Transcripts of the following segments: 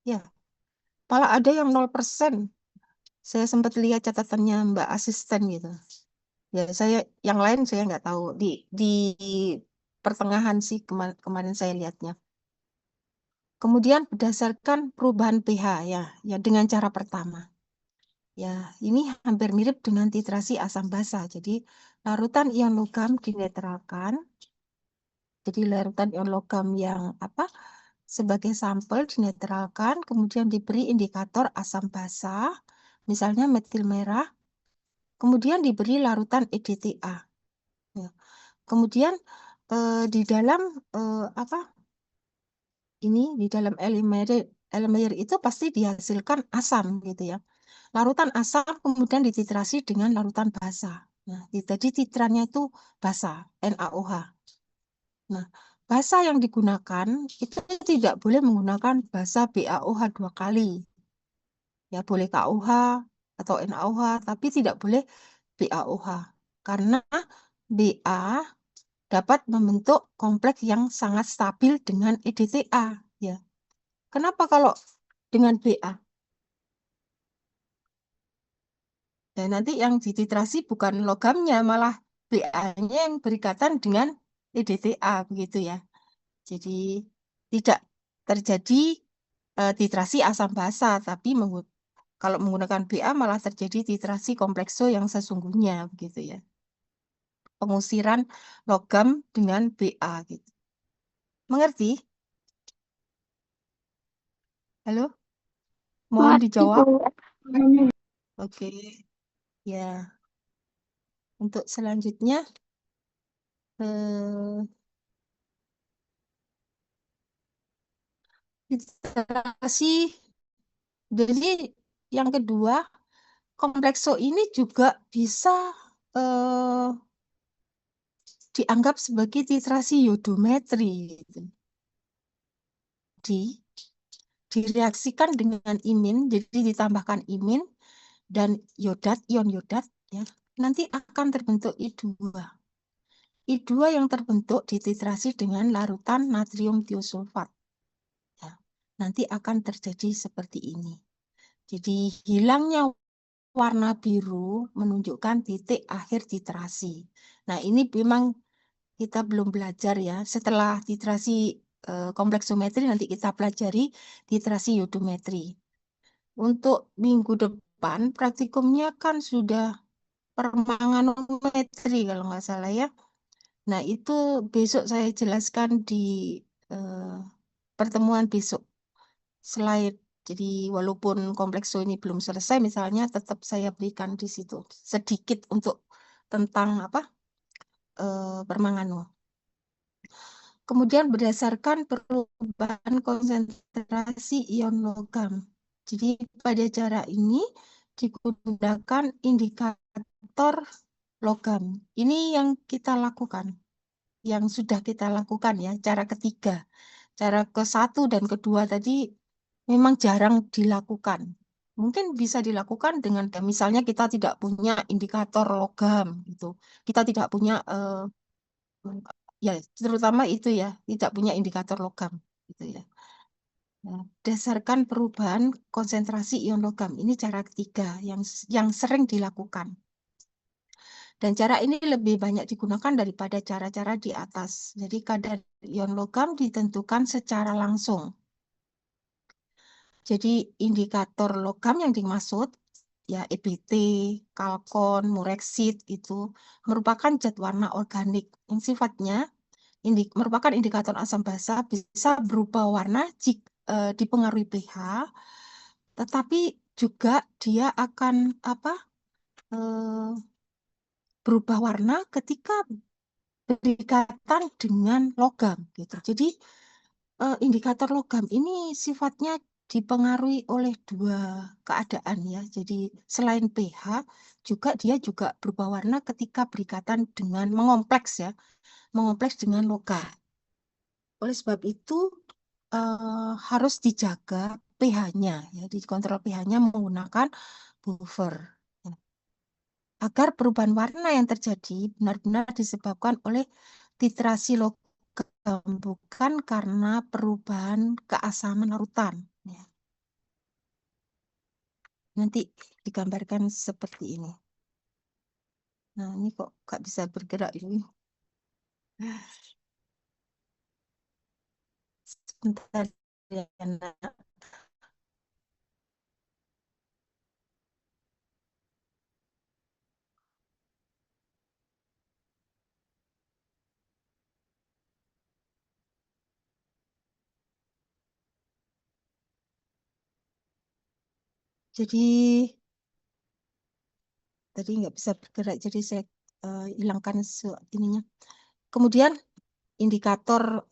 Ya, malah ada yang 0%. Saya sempat lihat catatannya Mbak Asisten gitu. Ya, yang lain saya nggak tahu. Di pertengahan sih kemarin saya lihatnya. Kemudian berdasarkan perubahan pH ya dengan cara pertama. Ya, ini hampir mirip dengan titrasi asam basa. Jadi, larutan ion logam dinetralkan. Jadi, larutan ion logam yang sebagai sampel dinetralkan, kemudian diberi indikator asam basa, misalnya metil merah, kemudian diberi larutan EDTA. Ya. Kemudian di dalam di dalam Erlenmeyer itu pasti dihasilkan asam gitu ya. Larutan asam kemudian dititrasi dengan larutan basa. Nah, jadi titrannya itu basa, NaOH. Nah, basa yang digunakan itu tidak boleh menggunakan basa BaOH 2 kali. Ya, boleh KOH atau NaOH, tapi tidak boleh BaOH. Karena Ba dapat membentuk kompleks yang sangat stabil dengan EDTA. Ya. Kenapa kalau dengan Ba? Dan nanti yang dititrasi bukan logamnya, malah Ba-nya yang berikatan dengan EDTA begitu ya. Jadi tidak terjadi titrasi asam basa, tapi kalau menggunakan Ba malah terjadi titrasi komplekso yang sesungguhnya begitu ya. Pengusiran logam dengan Ba gitu. Mengerti? Halo? Mohon Mengerti, Bu. dijawab. Oke. Ya, untuk selanjutnya eh, titrasi. Jadi yang kedua, komplekso ini juga bisa eh, dianggap sebagai titrasi iodometri. Gitu. Direaksikan dengan imin, jadi ditambahkan imin dan ion yodat, ya, nanti akan terbentuk I2. I2 yang terbentuk dititrasi dengan larutan natrium tiosulfat. Ya, nanti akan terjadi seperti ini. Jadi hilangnya warna biru menunjukkan titik akhir titrasi. Nah, ini memang kita belum belajar ya. Setelah titrasi kompleksometri nanti kita pelajari titrasi iodometri. Untuk minggu depan praktikumnya kan sudah permanganometri kalau nggak salah ya. Nah, itu besok saya jelaskan di eh, pertemuan besok slide. Jadi walaupun komplekso ini belum selesai, misalnya tetap saya berikan di situ sedikit untuk tentang permangano. Kemudian berdasarkan perubahan konsentrasi ion logam. Jadi pada cara ini digunakan indikator logam. Ini yang kita lakukan, yang sudah kita lakukan ya, cara ketiga. Cara ke-1 dan kedua tadi memang jarang dilakukan. Mungkin bisa dilakukan dengan misalnya kita tidak punya indikator logam gitu. Kita tidak punya ya terutama itu ya, tidak punya indikator logam gitu ya. Nah, berdasarkan perubahan konsentrasi ion logam ini cara ketiga yang sering dilakukan. Dan cara ini lebih banyak digunakan daripada cara-cara di atas. Jadi kadar ion logam ditentukan secara langsung. Jadi indikator logam yang dimaksud ya EBT, kalkon, mureksit itu merupakan zat warna organik yang sifatnya merupakan indikator asam basa, bisa berupa warna dipengaruhi pH, tetapi juga dia akan eh, berubah warna ketika berdekatan dengan logam gitu. Jadi indikator logam ini sifatnya dipengaruhi oleh dua keadaan ya. Jadi selain pH juga dia juga berubah warna ketika berikatan dengan mengompleks ya, mengompleks dengan logam. Oleh sebab itu harus dijaga pH-nya ya, dikontrol pH-nya menggunakan buffer ya. Agar perubahan warna yang terjadi benar-benar disebabkan oleh titrasi logam, bukan karena perubahan keasaman larutan. Ya. Nanti digambarkan seperti ini. Nah, ini kok nggak bisa bergerak ini. Sebentar ya, Nak. Jadi tadi nggak bisa bergerak, jadi saya hilangkan ininya. Kemudian indikator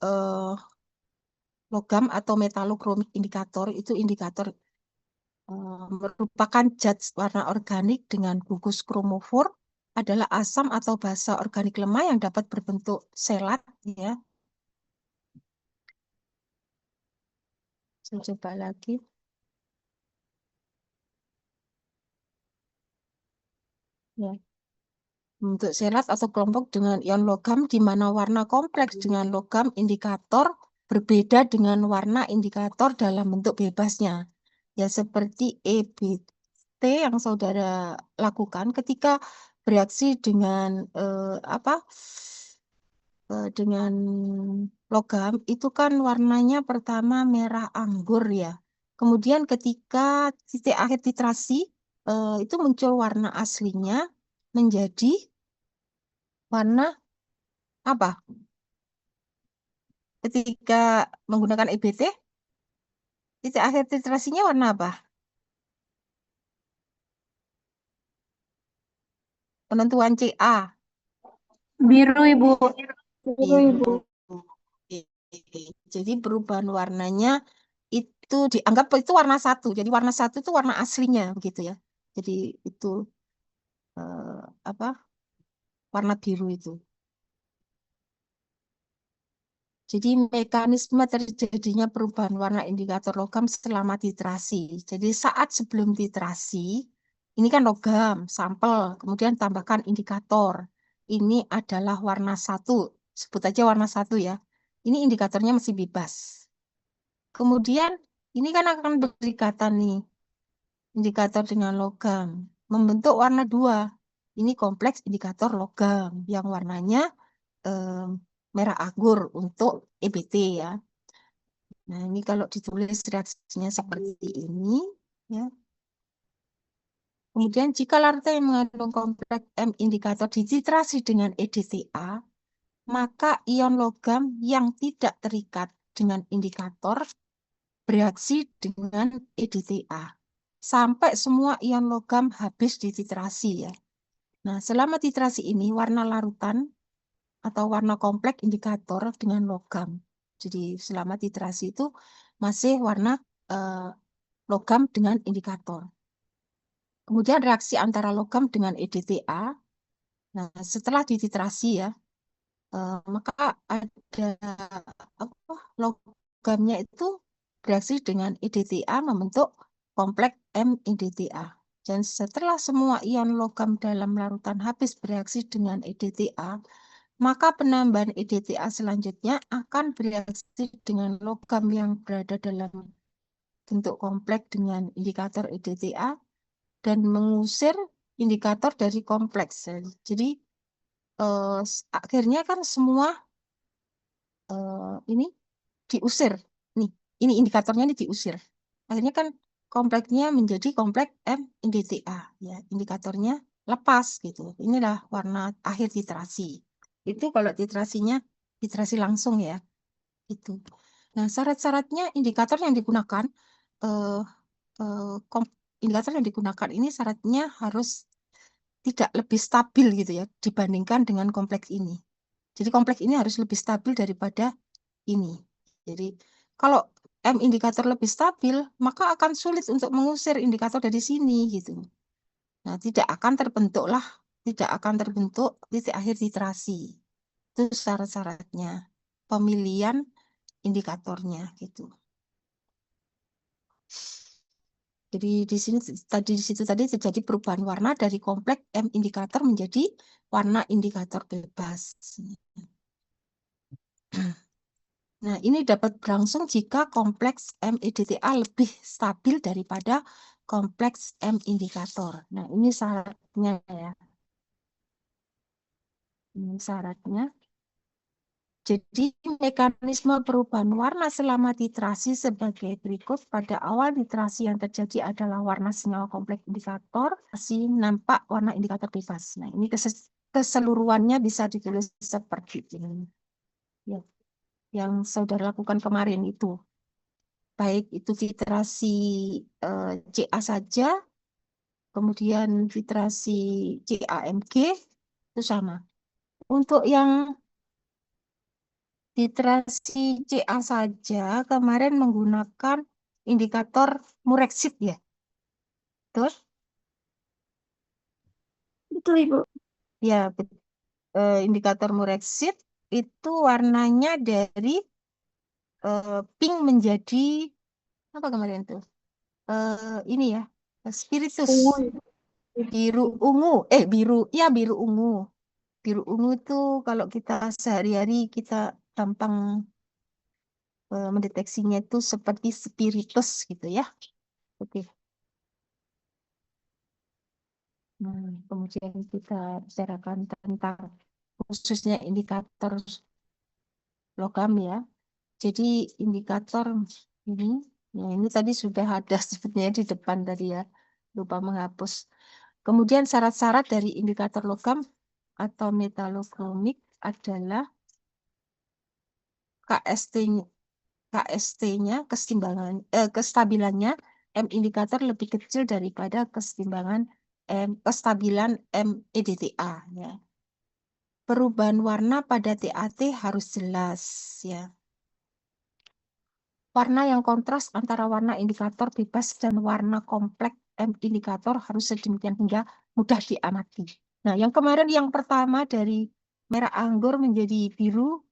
logam atau metalokromik indikator itu indikator merupakan zat warna organik dengan gugus kromofor, adalah asam atau basa organik lemah yang dapat berbentuk selat ya. Saya coba lagi. Ya. Bentuk selat atau kelompok dengan ion logam di mana warna kompleks dengan logam indikator berbeda dengan warna indikator dalam bentuk bebasnya. Ya seperti EBT yang saudara lakukan ketika bereaksi dengan dengan logam itu kan warnanya pertama merah anggur ya. Kemudian ketika titik akhir titrasi itu muncul warna aslinya menjadi warna apa? Ketika menggunakan EBT, titik akhir titrasinya warna apa? Penentuan CA, Biru, Ibu. Biru, biru. Ibu. Jadi perubahan warnanya itu dianggap itu warna satu. Jadi warna satu itu warna aslinya begitu ya. Jadi itu apa? Warna biru itu. Jadi mekanisme terjadinya perubahan warna indikator logam selama titrasi. Jadi saat sebelum titrasi, ini kan logam, sampel, kemudian tambahkan indikator. Ini adalah warna satu, sebut aja warna satu ya. Ini indikatornya masih bebas. Kemudian ini kan akan berikatan nih, indikator dengan logam. Membentuk warna dua. Ini kompleks indikator logam yang warnanya eh, merah anggur untuk EBT ya. Nah, ini kalau ditulis reaksinya seperti ini, ya. Kemudian jika larute yang mengandung kompleks M indikator dititrasi dengan EDTA, maka ion logam yang tidak terikat dengan indikator bereaksi dengan EDTA sampai semua ion logam habis dititrasi ya. Nah, selama titrasi ini warna larutan atau warna kompleks indikator dengan logam. Jadi selama titrasi itu masih warna eh, logam dengan indikator. Kemudian reaksi antara logam dengan EDTA. Nah, setelah dititrasi ya, maka ada apa logamnya itu bereaksi dengan EDTA membentuk kompleks M EDTA. Dan setelah semua ion logam dalam larutan habis bereaksi dengan EDTA, maka penambahan EDTA selanjutnya akan bereaksi dengan logam yang berada dalam bentuk kompleks dengan indikator EDTA dan mengusir indikator dari kompleks. Jadi akhirnya kan semua ini diusir. Nih, ini indikatornya ini diusir. Akhirnya kan kompleksnya menjadi kompleks M NDTA. Ya, indikatornya lepas gitu. Inilah warna akhir titrasi. Itu kalau titrasinya titrasi langsung ya. Itu. Nah, syarat-syaratnya indikator yang digunakan eh, indikator yang digunakan ini syaratnya harus tidak lebih stabil gitu ya dibandingkan dengan kompleks ini. Jadi kompleks ini harus lebih stabil daripada ini. Jadi kalau M indikator lebih stabil, maka akan sulit untuk mengusir indikator dari sini gitu. Nah, tidak akan terbentuk titik akhir titrasi. Itu syarat-syaratnya. Pemilihan indikatornya gitu. Jadi di situ tadi terjadi perubahan warna dari kompleks M indikator menjadi warna indikator bebas. Nah, ini dapat berlangsung jika kompleks MEDTA lebih stabil daripada kompleks M indikator. Nah, ini syaratnya ya. Ini syaratnya. Jadi mekanisme perubahan warna selama titrasi sebagai berikut. Pada awal titrasi yang terjadi adalah warna senyawa kompleks indikator, masih nampak warna indikator bebas. Nah, ini keseluruhannya bisa ditulis seperti ini. Ya, yang saudara lakukan kemarin itu. Baik itu titrasi CA saja, kemudian titrasi CAMG, itu sama. Untuk yang titrasi CA saja kemarin menggunakan indikator Murexit ya. Betul? Betul, Ibu. Ya, indikator Murexit itu warnanya dari pink menjadi apa kemarin tuh? Ini ya, spiritus. Ungu. Biru ungu, biru, ya biru ungu. Biru ungu itu kalau kita sehari-hari kita gampang mendeteksinya itu seperti spiritus gitu ya. Oke. Nah, kemudian kita bicarakan tentang khususnya indikator logam ya. Jadi indikator ini, ya ini tadi sudah ada sebenarnya di depan tadi ya, lupa menghapus. Kemudian syarat-syarat dari indikator logam atau metalokromik adalah KST-nya, KST-nya kestabilannya M indikator lebih kecil daripada kestabilan M EDTA ya. Perubahan warna pada TAT harus jelas ya. Warna yang kontras antara warna indikator bebas dan warna kompleks M indikator harus sedemikian hingga mudah diamati. Nah, yang kemarin yang pertama dari merah anggur menjadi biru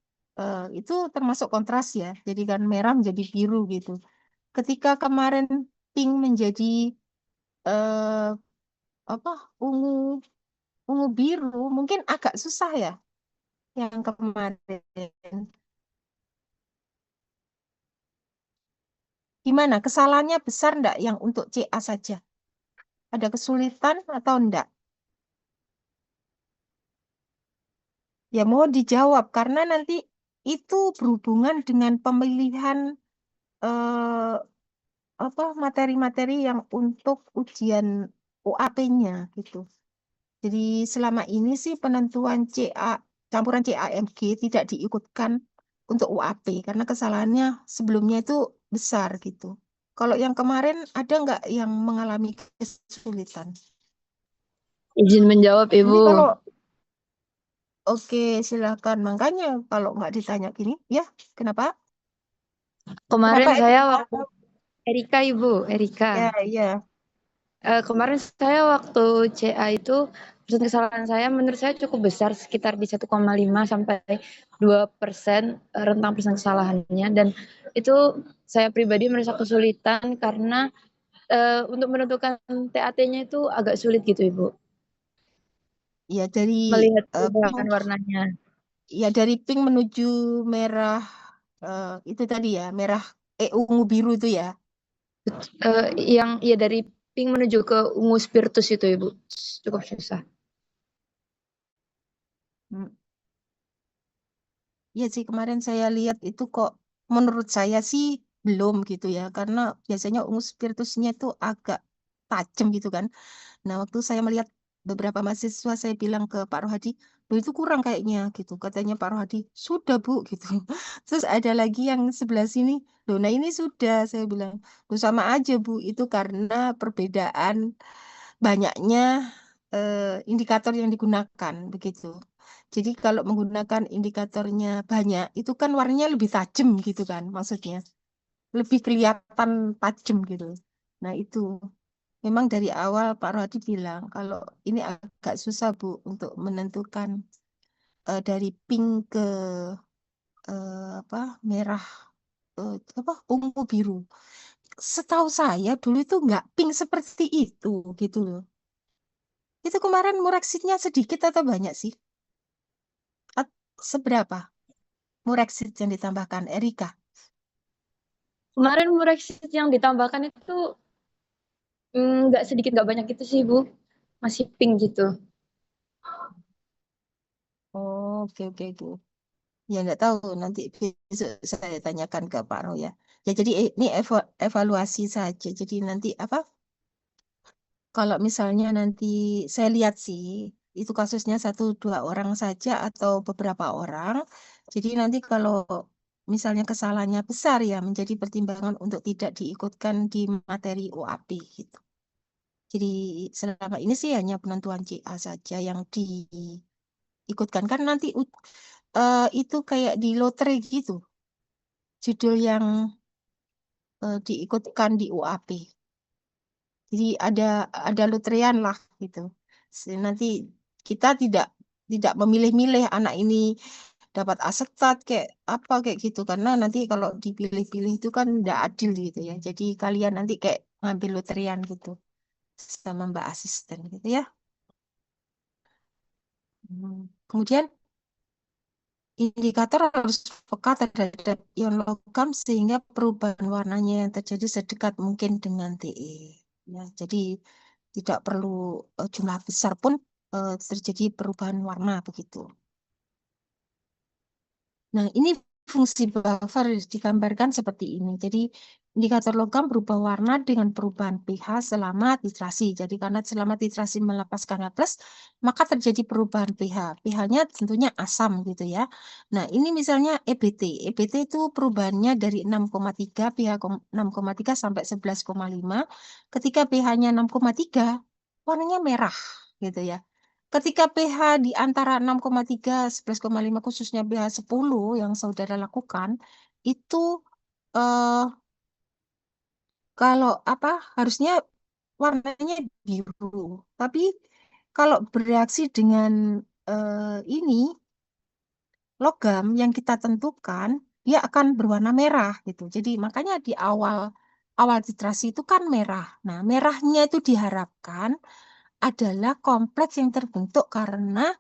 itu termasuk kontras ya. Jadi kan merah menjadi biru gitu. Ketika kemarin pink menjadi eh, apa ungu ungu biru mungkin agak susah ya yang kemarin. Gimana? Kesalahannya besar enggak yang untuk CA saja? Ada kesulitan atau enggak? Ya mau dijawab karena nanti itu berhubungan dengan pemilihan eh, apa materi-materi yang untuk ujian UAP-nya gitu. Jadi selama ini sih penentuan CA campuran CAMG tidak diikutkan untuk UAP karena kesalahannya sebelumnya itu besar gitu. Kalau yang kemarin ada nggak yang mengalami kesulitan? Izin menjawab, Ini Ibu. kalau oke silakan. Makanya kalau nggak ditanya gini, ya kenapa? Kemarin Kenapa saya Erika? waktu Erika, Ibu, Erika. Ya, ya. Kemarin saya waktu CA itu persen kesalahan saya menurut saya cukup besar, sekitar di 1,5 sampai 2% rentang persen kesalahannya, dan itu saya pribadi merasa kesulitan karena untuk menentukan TAT-nya itu agak sulit gitu, Ibu, Ya dari melihat pink, perubahan warnanya. ya dari pink menuju merah itu tadi ya, merah ungu biru itu ya. Yang ya dari pink menuju ke ungu spiritus itu, Ibu, cukup susah. Hmm. Ya sih kemarin saya lihat itu kok menurut saya sih belum gitu ya, karena biasanya ungu spiritusnya itu agak tajam gitu kan. Nah, waktu saya melihat beberapa mahasiswa, saya bilang ke Pak Rohadi, "Loh, itu kurang kayaknya gitu." Katanya Pak Rohadi, "Sudah, Bu," gitu. Terus ada lagi yang sebelah sini, "Loh, nah ini sudah." Saya bilang, "Loh, sama aja, Bu. Itu karena perbedaan banyaknya indikator yang digunakan begitu." Jadi kalau menggunakan indikatornya banyak, itu kan warnanya lebih tajam gitu kan maksudnya. Lebih kelihatan tajam gitu. Nah, itu. Memang dari awal Pak Rohadi bilang kalau ini agak susah Bu untuk menentukan dari pink ke apa merah apa ungu biru. Setahu saya dulu itu nggak pink seperti itu gitu loh. Itu kemarin mureksitnya sedikit atau banyak sih? Seberapa mureksit yang ditambahkan Erika? Kemarin mureksit yang ditambahkan itu Nggak sedikit nggak banyak gitu sih Bu, masih pink gitu. Oh, oke, oke, oke. Ya, nggak tahu. Nanti besok saya tanyakan ke Pak Roy ya. Ya, jadi ini evaluasi saja. Jadi nanti apa? Kalau misalnya nanti saya lihat sih, itu kasusnya satu dua orang saja atau beberapa orang. Jadi nanti kalau misalnya kesalahannya besar ya menjadi pertimbangan untuk tidak diikutkan di materi UAP gitu. Jadi selama ini sih hanya penentuan CA saja yang diikutkan kan nanti itu kayak di lotre gitu, judul yang diikutkan di UAP. Jadi ada lotrian lah gitu. Nanti kita tidak memilih-milih anak ini dapat asetat kayak apa kayak gitu karena nanti kalau dipilih-pilih itu kan tidak adil gitu ya. Jadi kalian nanti kayak ngambil lotrian gitu sama Mbak asisten gitu ya. Kemudian indikator harus peka terhadap ion logam sehingga perubahan warnanya yang terjadi sedekat mungkin dengan TE. Ya, jadi tidak perlu jumlah besar pun terjadi perubahan warna begitu. Nah, ini fungsi buffer digambarkan seperti ini. Jadi, indikator logam berubah warna dengan perubahan pH selama titrasi. Jadi, karena selama titrasi melepaskan H+, maka terjadi perubahan pH. pH-nya tentunya asam gitu ya. Nah, ini misalnya EBT. EBT itu perubahannya dari 6,3, pH 6,3 sampai 11,5. Ketika pH-nya 6,3, warnanya merah gitu ya. Ketika pH di antara 6,3 11,5 khususnya pH 10 yang saudara lakukan itu eh, kalau apa harusnya warnanya biru. Tapi kalau bereaksi dengan ini logam yang kita tentukan dia akan berwarna merah gitu. Jadi makanya di awal awal titrasi itu kan merah. Nah, merahnya itu diharapkan adalah kompleks yang terbentuk karena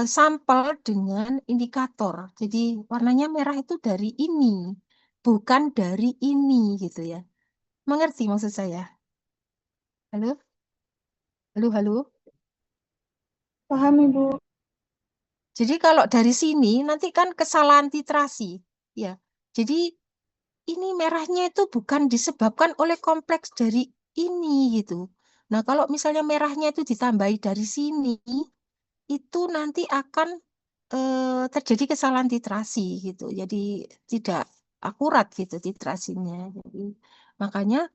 sampel dengan indikator. Jadi warnanya merah itu dari ini, bukan dari ini gitu ya. Mengerti maksud saya? Halo? Halo, halo. Paham Ibu. Jadi kalau dari sini nanti kan kesalahan titrasi. Ya. Jadi ini merahnya itu bukan disebabkan oleh kompleks dari ini gitu. Nah, kalau misalnya merahnya itu ditambahi dari sini, itu nanti akan terjadi kesalahan titrasi gitu. Jadi tidak akurat gitu titrasinya. Jadi makanya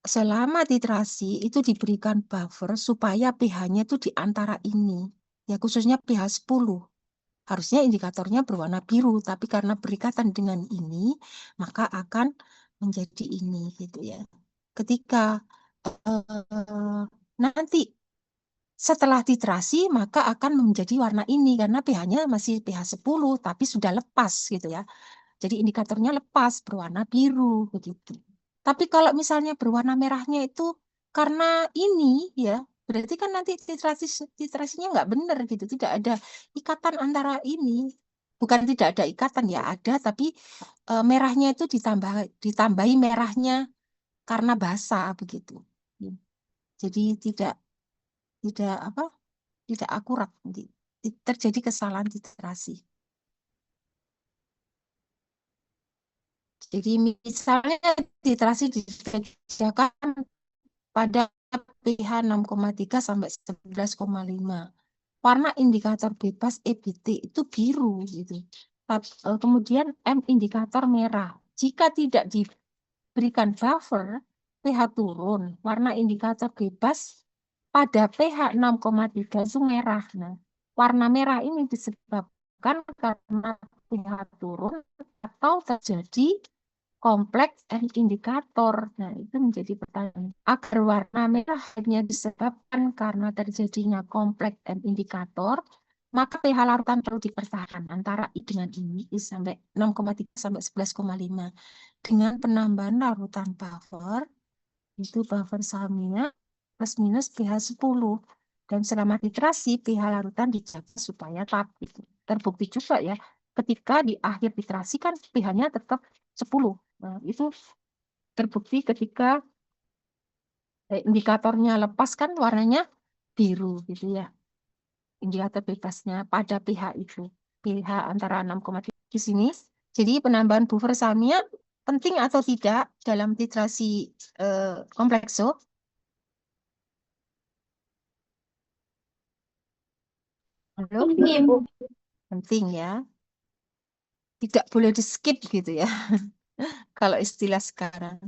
selama titrasi itu diberikan buffer supaya pH-nya itu di antara ini. Ya khususnya pH 10. Harusnya indikatornya berwarna biru, tapi karena berikatan dengan ini, maka akan menjadi ini gitu ya. Ketika nanti setelah titrasi, maka akan menjadi warna ini karena pH-nya masih pH 10, tapi sudah lepas gitu ya. Jadi indikatornya lepas, berwarna biru begitu. Tapi kalau misalnya berwarna merahnya itu karena ini ya, berarti kan nanti titrasinya nggak benar gitu. Tidak ada ikatan antara ini. Bukan tidak ada ikatan ya, ada, tapi merahnya itu ditambahi merahnya karena basah begitu. Jadi tidak apa tidak akurat nanti terjadi kesalahan titrasi. Jadi misalnya titrasi dikerjakan pada pH 6,3 sampai 11,5. Warna indikator bebas EBT itu biru gitu. Kemudian M indikator merah. Jika tidak diberikan buffer, pH turun. Warna indikator bebas pada pH 6,3 itu merah. Nah, warna merah ini disebabkan karena pH turun atau terjadi kompleks M indikator. Nah, itu menjadi pertanyaan. Agar warna merah hanya disebabkan karena terjadinya kompleks M indikator, maka pH larutan perlu dipertahankan antara I dengan ini, I sampai 6,3 sampai 11,5. Dengan penambahan larutan buffer, itu buffer sahamnya plus minus pH 10. Dan selama titrasi, pH larutan dijaga supaya stabil. Terbukti juga ya, ketika di akhir titrasi kan pH-nya tetap 10. Nah, itu terbukti ketika Indikatornya lepas kan warnanya biru gitu ya. Indikator bebasnya pada pH itu. pH antara 6,3 di sini. Jadi penambahan buffer Samia penting atau tidak dalam titrasi komplekso? Halo? Ini Bu. Penting ya. Tidak boleh di skip gitu ya. Kalau istilah sekarang.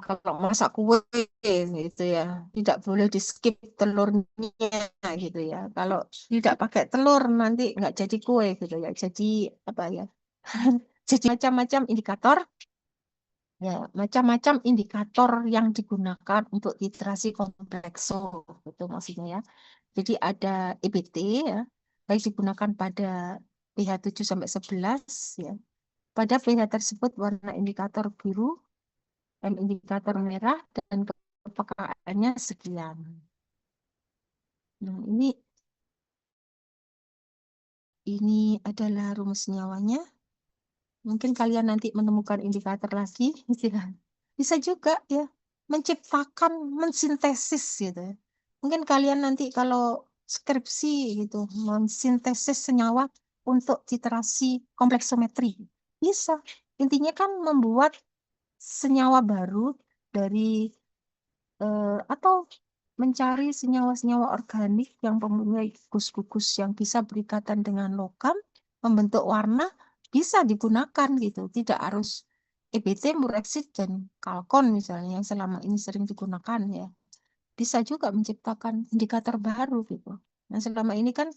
Kalau masak kue gitu ya, tidak boleh di skip telurnya gitu ya. Kalau tidak pakai telur nanti nggak jadi kue gitu ya. Jadi apa ya? Jadi macam-macam indikator ya, macam-macam indikator yang digunakan untuk titrasi komplekso itu maksudnya ya. Jadi ada EBT ya, baik digunakan pada pH 7 sampai 11 ya. Pada pH tersebut warna indikator biru, M indikator merah dan kepekaannya sekian. Nah, ini adalah rumus nyawanya. Mungkin kalian nanti menemukan indikator lagi, bisa juga ya menciptakan, mensintesis gitu ya. Mungkin kalian nanti kalau skripsi gitu, mensintesis senyawa untuk titrasi kompleksometri. Bisa. Intinya kan membuat senyawa baru dari atau mencari senyawa-senyawa organik yang mempunyai gugus-gugus yang bisa berikatan dengan logam, membentuk warna, bisa digunakan gitu. Tidak harus EBT, mureksit, dan kalkon misalnya yang selama ini sering digunakan ya. Bisa juga menciptakan indikator baru gitu. Nah, selama ini kan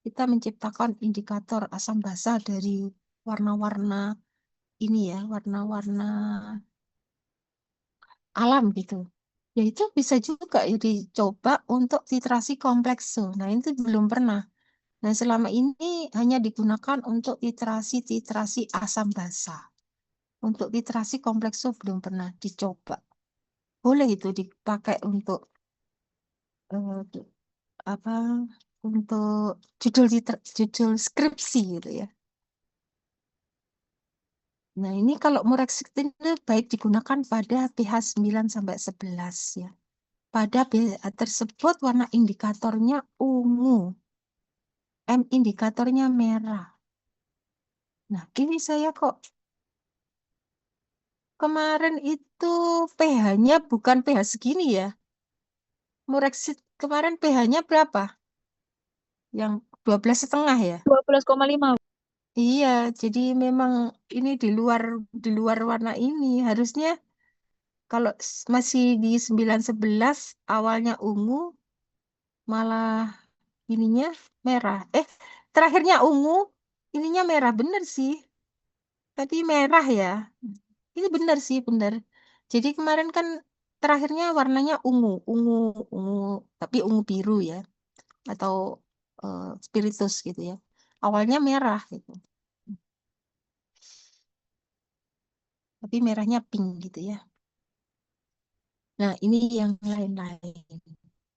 kita menciptakan indikator asam basa dari warna-warna ini ya, warna-warna alam gitu. Ya itu bisa juga ya dicoba untuk titrasi komplekso. Nah, itu belum pernah. Nah, selama ini hanya digunakan untuk titrasi-titrasi asam basa. Untuk titrasi komplekso belum pernah dicoba. Boleh itu dipakai untuk eh, apa? Untuk judul skripsi gitu ya. Nah, ini kalau murexitin itu baik digunakan pada pH 9 sampai 11 ya. Pada pH tersebut warna indikatornya ungu. M indikatornya merah. Nah, ini saya kok kemarin itu pH-nya bukan pH segini ya. Mureksit kemarin pH-nya berapa? Yang 12,5 ya? 12,5. Iya, jadi memang ini di luar warna ini. Harusnya kalau masih di 9,11 awalnya ungu, malah ininya merah. Terakhirnya ungu, ininya merah. Bener sih. Tadi merah ya. Ini benar sih, benar. Jadi kemarin kan terakhirnya warnanya ungu, ungu, ungu, tapi ungu biru ya, atau spiritus gitu ya. Awalnya merah gitu, tapi merahnya pink gitu ya. Nah, ini yang lain-lain.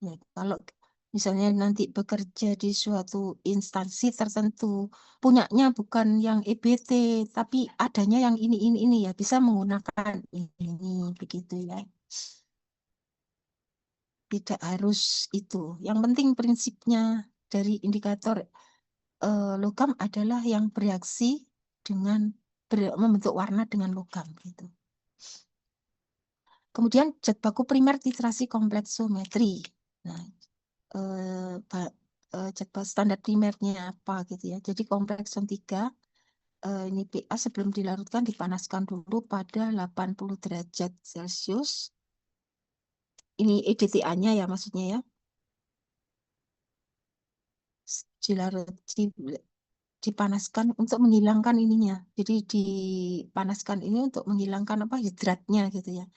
Ya, kalau misalnya nanti bekerja di suatu instansi tertentu, punyanya bukan yang EBT, tapi adanya yang ini ya, bisa menggunakan ini, begitu ya. Tidak harus itu. Yang penting prinsipnya dari indikator logam adalah yang bereaksi dengan membentuk warna dengan logam gitu. Kemudian zat baku primer titrasi kompleksometri. Nah, zat baku standar primernya apa gitu ya. Jadi komplekson 3 ini PA sebelum dilarutkan dipanaskan dulu pada 80 derajat Celcius. Ini EDTA-nya ya maksudnya ya. Dilarut, dipanaskan untuk menghilangkan ininya. Jadi dipanaskan ini untuk menghilangkan apa hidratnya gitu ya.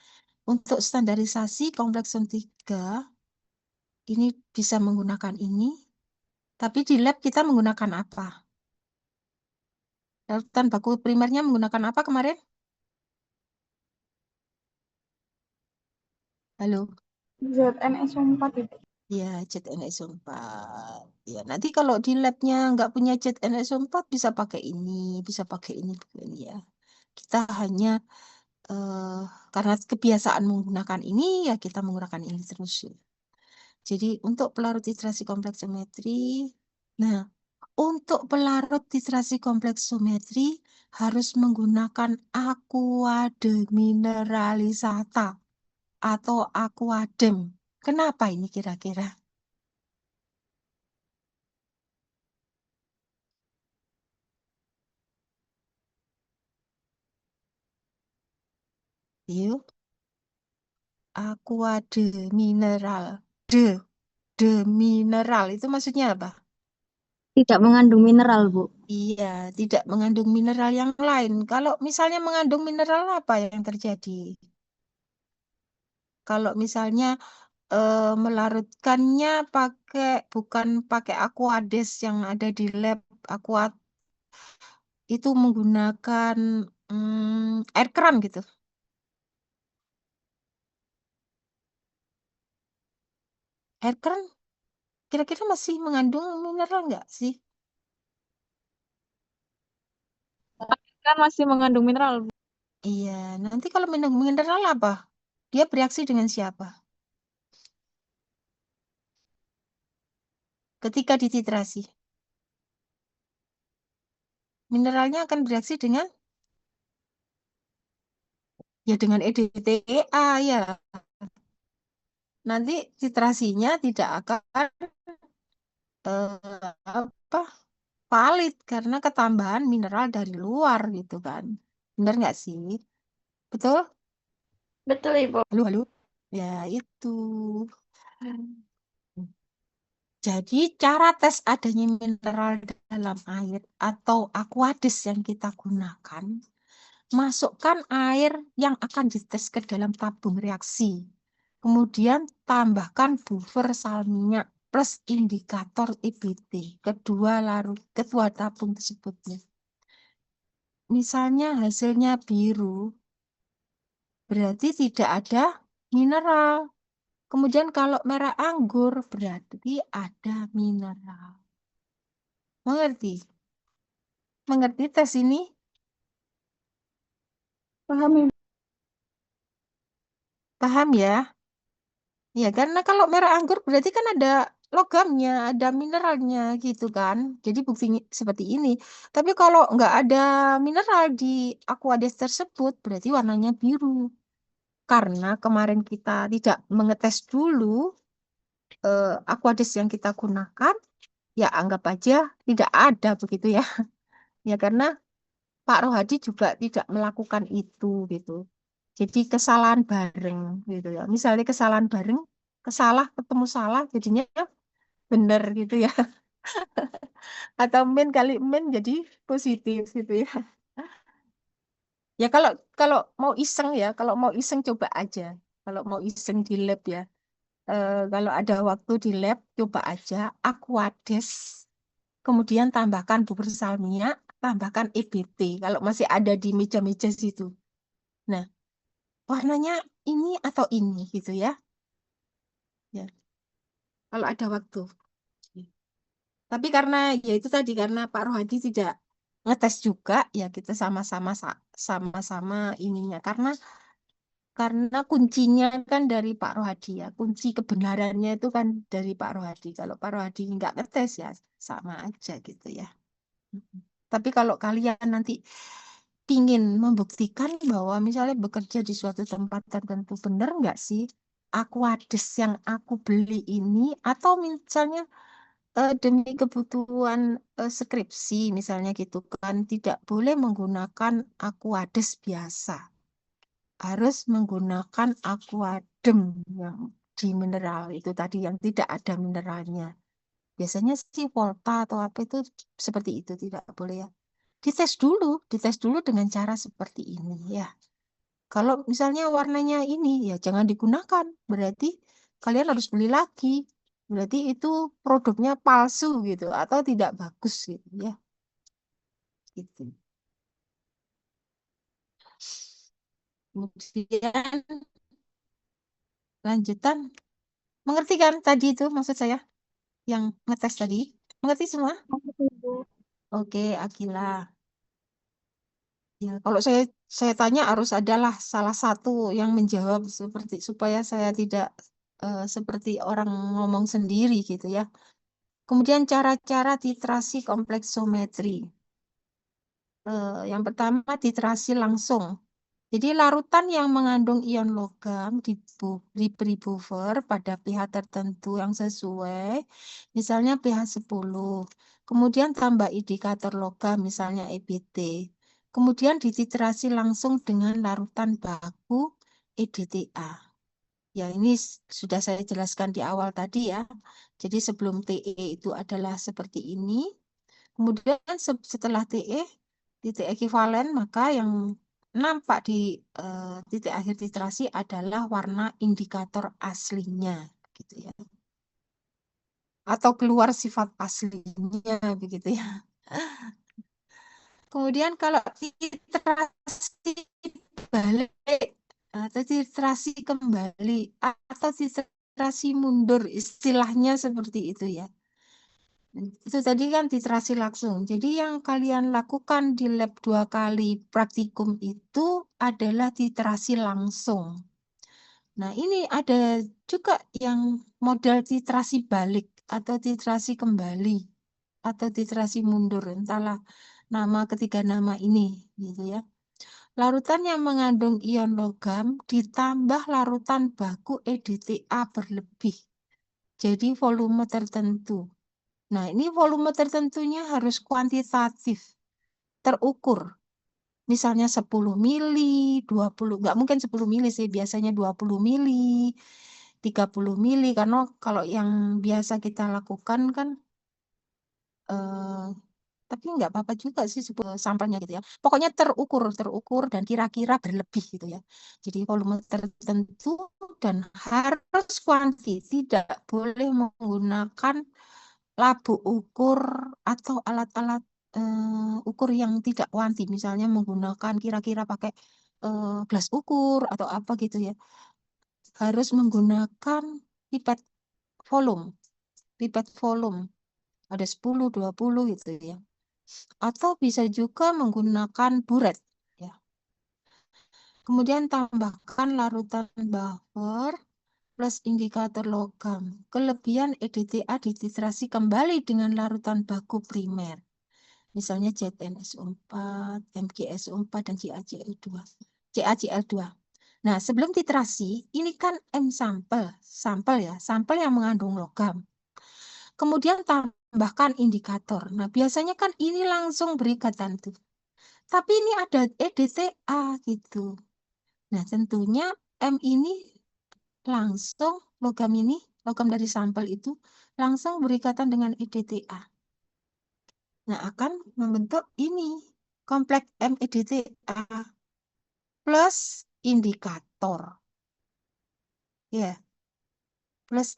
Untuk standarisasi komplekson 3 ini bisa menggunakan ini, tapi di lab kita menggunakan apa? Larutan baku primernya menggunakan apa kemarin? Halo? ZNS4 itu. Ya, ZnSO4. Ya, nanti kalau di labnya nggak punya ZnSO4 bisa pakai ini ya. Kita hanya eh, karena kebiasaan menggunakan ini, ya kita menggunakan ini terus. Ya. Jadi untuk pelarut titrasi kompleksometri, nah untuk pelarut titrasi kompleksometri harus menggunakan aqua demineralisata atau aquadem. Kenapa ini kira-kira? Yuk, aqua de mineral. De, de mineral itu maksudnya apa? Tidak mengandung mineral, Bu. Iya, tidak mengandung mineral yang lain. Kalau misalnya mengandung mineral apa yang terjadi? Kalau misalnya melarutkannya bukan pakai Aquades yang ada di lab, aqua itu menggunakan air keran gitu. Air keran kira-kira masih mengandung mineral nggak sih? Kan masih mengandung mineral, Bu. Iya, nanti kalau mengandung mineral apa? Dia bereaksi dengan siapa? Ketika dititrasi. Mineralnya akan bereaksi dengan EDTA ya. Nanti titrasinya tidak akan apa valid karena ketambahan mineral dari luar gitu kan. Bener nggak sih? Betul? Betul, Ibu. Halo, halo. Ya, itu. Jadi cara tes adanya mineral dalam air atau aquadis yang kita gunakan, masukkan air yang akan dites ke dalam tabung reaksi. Kemudian tambahkan buffer salminyak plus indikator EBT kedua tabung tersebut. Misalnya hasilnya biru, berarti tidak ada mineral. Kemudian kalau merah anggur, berarti ada mineral. Mengerti? Mengerti tes ini? Paham, Ibu. Paham ya? Ya, karena kalau merah anggur berarti kan ada logamnya, ada mineralnya gitu kan. Jadi buktinya seperti ini. Tapi kalau nggak ada mineral di aquades tersebut, berarti warnanya biru. Karena kemarin kita tidak mengetes dulu aquades yang kita gunakan, ya anggap aja tidak ada begitu ya. Ya karena Pak Rohadi juga tidak melakukan itu gitu. Jadi kesalahan bareng gitu ya. Misalnya kesalahan bareng, ketemu salah, jadinya benar gitu ya. Atau min kali min jadi positif gitu ya. Ya kalau kalau mau iseng ya, kalau mau iseng coba aja. Kalau mau iseng di lab ya. Kalau ada waktu di lab, coba aja Aquades, kemudian tambahkan bubur salmiak, tambahkan EBT. Kalau masih ada di meja-meja situ. Nah, warnanya ini atau ini gitu ya. Ya, kalau ada waktu. Tapi karena ya itu tadi karena Pak Rohadi tidak ngetes juga ya kita sama-sama ininya karena kuncinya kan dari Pak Rohadi ya. Kunci kebenarannya itu kan dari Pak Rohadi. Kalau Pak Rohadi nggak ngetes ya sama aja gitu ya. Mm-mm. Tapi kalau kalian nanti pingin membuktikan bahwa misalnya bekerja di suatu tempat tertentu benar nggak sih Aquades yang aku beli ini atau misalnya demi kebutuhan skripsi misalnya gitu kan tidak boleh menggunakan Aquades biasa harus menggunakan Aquadem yang di mineral itu tadi yang tidak ada mineralnya biasanya sih Volta atau apa itu seperti itu tidak boleh ya dites dulu dengan cara seperti ini ya kalau misalnya warnanya ini ya jangan digunakan berarti kalian harus beli lagi berarti itu produknya palsu gitu atau tidak bagus gitu ya gitu kemudian lanjutan mengerti kan tadi itu maksud saya yang ngetes tadi mengerti semua Maksud Ibu. oke Akila Ya, kalau saya tanya harus adalah salah satu yang menjawab seperti supaya saya tidak seperti orang ngomong sendiri gitu ya. Kemudian cara-cara titrasi kompleksometri. Yang pertama titrasi langsung. Jadi larutan yang mengandung ion logam diberi buffer pada pH tertentu yang sesuai, misalnya pH 10. Kemudian tambah indikator logam, misalnya EBT. Kemudian dititrasi langsung dengan larutan baku EDTA. Ya, ini sudah saya jelaskan di awal tadi ya. Jadi sebelum TE itu adalah seperti ini. Kemudian setelah TE, titik ekuivalen, maka yang nampak di titik akhir titrasi adalah warna indikator aslinya, gitu ya. Atau keluar sifat aslinya, begitu ya. Kemudian kalau titrasi balik atau titrasi kembali atau titrasi mundur, istilahnya seperti itu ya. Itu tadi kan titrasi langsung. Jadi yang kalian lakukan di lab 2 kali praktikum itu adalah titrasi langsung. Nah, ini ada juga yang model titrasi balik atau titrasi kembali atau titrasi mundur. Entahlah nama ketiga nama ini gitu ya. Larutan yang mengandung ion logam ditambah larutan baku EDTA berlebih. Jadi volume tertentu. Nah, ini volume tertentunya harus kuantitatif, terukur. Misalnya 10 mili, 20, nggak mungkin 10 mili sih, biasanya 20 mili, 30 mili, karena kalau yang biasa kita lakukan kan, tapi nggak apa-apa juga sih sampelnya gitu ya. Pokoknya terukur dan kira-kira berlebih gitu ya. Jadi volume tertentu dan harus kuanti, tidak boleh menggunakan labu ukur atau alat-alat ukur yang tidak kuanti, misalnya menggunakan kira-kira pakai gelas ukur atau apa gitu ya. Harus menggunakan pipet volume, pipet volume. Ada 10, 20 gitu ya. Atau bisa juga menggunakan buret ya. Kemudian tambahkan larutan buffer plus indikator logam. Kelebihan EDTA dititrasi kembali dengan larutan baku primer. Misalnya ZnSO4, MgSO4, dan CaCl2. Nah, sebelum titrasi, ini kan M sampel ya, sampel yang mengandung logam. Kemudian tambahkan indikator. Nah, biasanya kan ini langsung berikatan tuh. Tapi ini ada EDTA gitu. Nah, tentunya M ini langsung, logam dari sampel itu langsung berikatan dengan EDTA. Nah, akan membentuk ini, kompleks MEDTA plus indikator. Ya, plus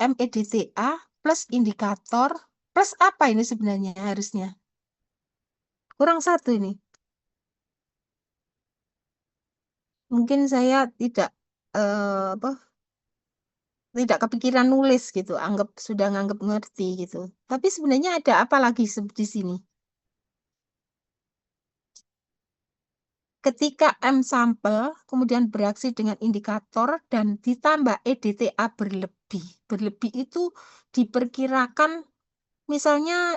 MEDTA plus indikator plus apa ini sebenarnya harusnya? Kurang satu ini. Mungkin saya tidak apa tidak kepikiran nulis gitu, sudah nganggap ngerti gitu. Tapi sebenarnya ada apa lagi di sini? Ketika M sampel kemudian bereaksi dengan indikator dan ditambah EDTA berlebih. Berlebih itu diperkirakan misalnya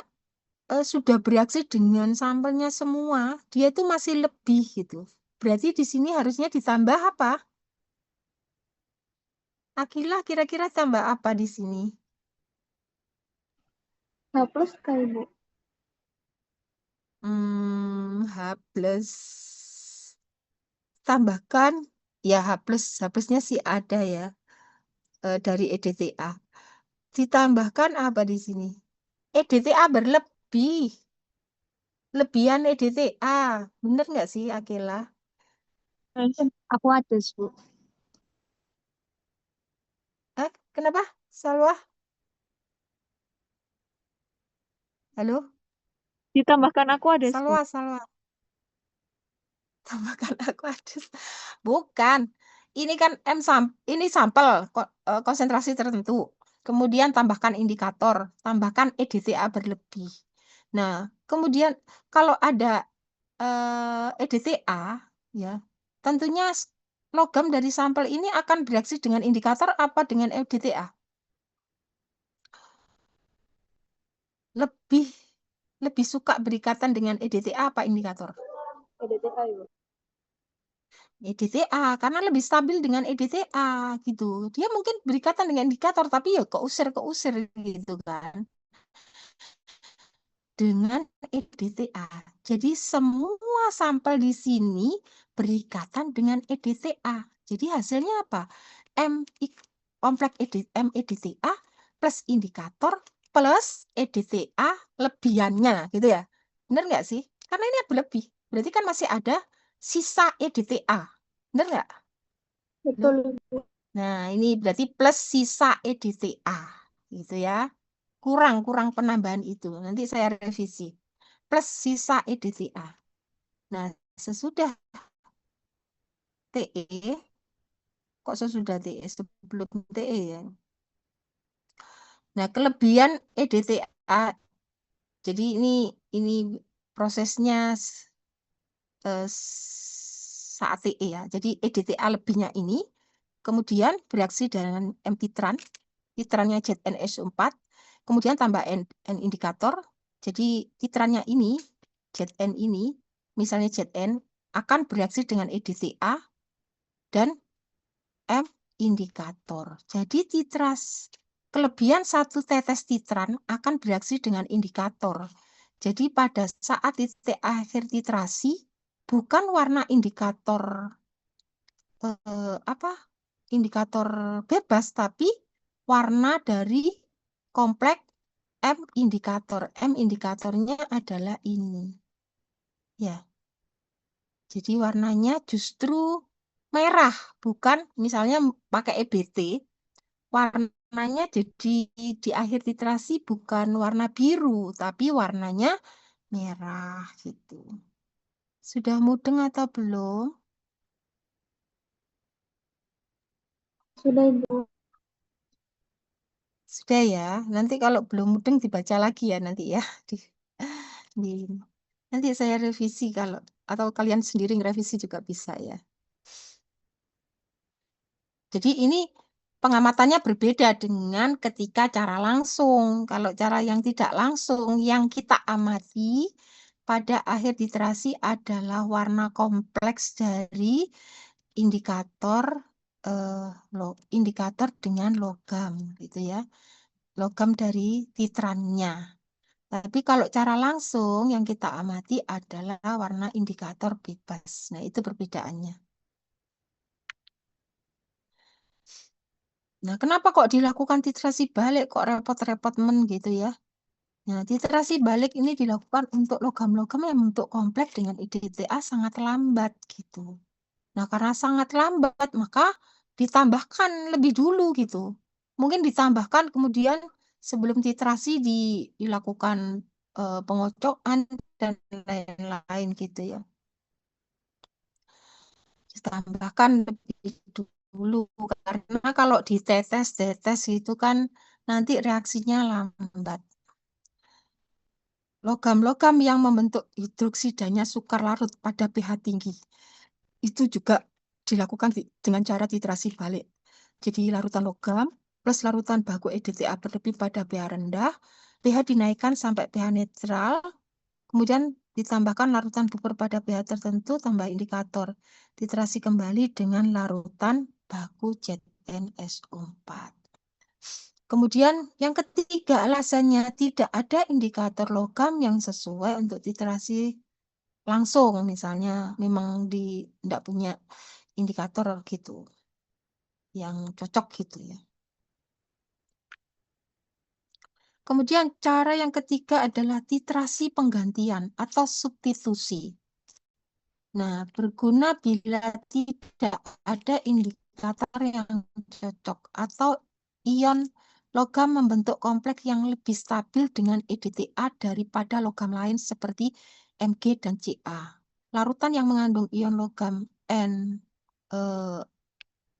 sudah bereaksi dengan sampelnya semua, dia itu masih lebih gitu. Berarti di sini harusnya ditambah apa? Akilah kira-kira tambah apa di sini? H plus kali, Bu. H plus. Tambahkan, ya H plusnya sih ada ya, dari EDTA. Ditambahkan apa di sini? EDTA berlebih. Lebihan EDTA. Bener nggak sih, Akila? Aku ada, Bu. Kenapa? Salwa? Halo? Ditambahkan aku ada, Bu. Salwa. Tambahkan aku ada. Bukan. Ini kan ini sampel konsentrasi tertentu. Kemudian tambahkan indikator, tambahkan EDTA berlebih. Nah, kemudian kalau ada EDTA, ya, tentunya logam dari sampel ini akan bereaksi dengan indikator apa dengan EDTA? Lebih suka berikatan dengan EDTA apa indikator? EDTA, Ibu. EDTA, karena lebih stabil dengan EDTA gitu. Dia mungkin berikatan dengan indikator, tapi ya keusir gitu kan. Dengan EDTA. Jadi semua sampel di sini berikatan dengan EDTA. Jadi hasilnya apa? Kompleks EDTA plus indikator plus EDTA lebihannya gitu ya. Benar nggak sih? Karena ini berlebih. Berarti kan masih ada sisa EDTA. Benar nggak? Betul, Ibu. Nah, ini berarti plus sisa EDTA. Gitu ya. Kurang penambahan itu. Nanti saya revisi. Plus sisa EDTA. Nah, sesudah TE, kok sesudah TE? Sebelum TE ya. Nah, kelebihan EDTA, jadi ini prosesnya saat TE ya. Jadi EDTA lebihnya ini, kemudian bereaksi dengan M-titran, titrannya ZnSO4, kemudian tambah N indikator, jadi titrannya ini, Zn ini, misalnya Zn, akan bereaksi dengan EDTA dan M indikator. Jadi kelebihan satu tetes titran akan bereaksi dengan indikator. Jadi pada saat titik akhir titrasi, bukan warna indikator indikator bebas, tapi warna dari kompleks M indikator. M indikatornya adalah ini. Ya. Jadi warnanya justru merah, bukan misalnya pakai EBT, warnanya jadi di akhir titrasi bukan warna biru, tapi warnanya merah gitu. Sudah mudeng atau belum? Sudah, Ibu. Sudah ya. Nanti kalau belum mudeng dibaca lagi ya nanti ya. Nanti saya revisi kalau atau kalian sendiri ngerevisi juga bisa ya. Jadi ini pengamatannya berbeda dengan ketika cara langsung. Kalau cara yang tidak langsung, yang kita amati pada akhir titrasi adalah warna kompleks dari indikator indikator dengan logam gitu ya. Logam dari titrannya. Tapi kalau cara langsung yang kita amati adalah warna indikator bebas. Nah, itu perbedaannya. Nah, kenapa kok dilakukan titrasi balik? Kok repot-repot gitu ya? Nah, titrasi balik ini dilakukan untuk logam-logam yang membentuk kompleks dengan EDTA sangat lambat gitu. Nah, karena sangat lambat, maka ditambahkan lebih dulu gitu. Mungkin ditambahkan kemudian sebelum titrasi dilakukan pengocokan dan lain-lain gitu ya. Ditambahkan lebih dulu karena kalau ditetes itu kan nanti reaksinya lambat. Logam-logam yang membentuk hidroksidanya sukar larut pada pH tinggi itu juga dilakukan dengan cara titrasi balik. Jadi larutan logam plus larutan baku EDTA berlebih pada pH rendah, pH dinaikkan sampai pH netral, kemudian ditambahkan larutan buper pada pH tertentu tambah indikator. Titrasi kembali dengan larutan baku ZnSO4. Kemudian yang ketiga alasannya tidak ada indikator logam yang sesuai untuk titrasi langsung. Misalnya memang tidak punya indikator gitu yang cocok gitu ya. Kemudian cara yang ketiga adalah titrasi penggantian atau substitusi. Nah, berguna bila tidak ada indikator yang cocok atau ion logam membentuk kompleks yang lebih stabil dengan EDTA daripada logam lain seperti Mg dan Ca. Larutan yang mengandung ion logam N